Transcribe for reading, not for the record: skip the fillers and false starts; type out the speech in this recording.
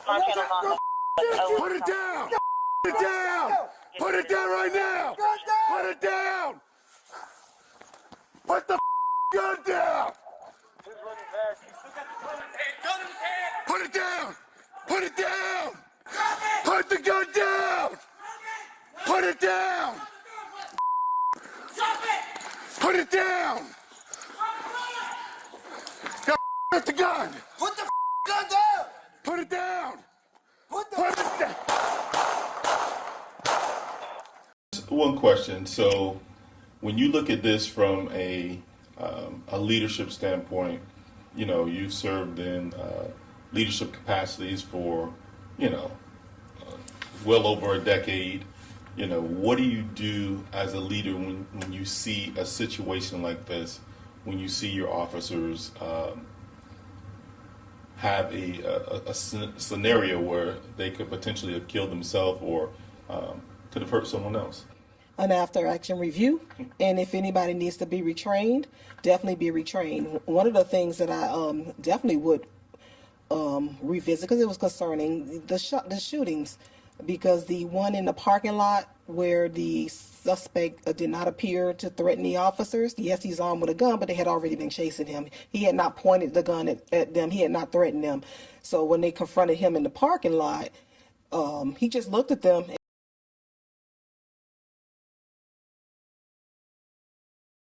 my channel's on. Put it down! Put it down! Put it down right now! Put it down! Put the gun down! Put it down! Put it down! Put the gun down! Put it down! Put it down! Put the gun! Put the gun down! Put it down! Put it down! One question. So, when you look at this from a leadership standpoint, you know, you've served in leadership capacities for, you know, well over a decade. You know, what do you do as a leader when you see a situation like this, when you see your officers have a scenario where they could potentially have killed themselves or could have hurt someone else? An after-action review, and if anybody needs to be retrained, definitely be retrained. One of the things that I definitely would revisit, because it was concerning the shootings, because the one in the parking lot where the suspect did not appear to threaten the officers. Yes, he's armed with a gun, but they had already been chasing him. He had not pointed the gun at them. He had not threatened them. So when they confronted him in the parking lot, he just looked at them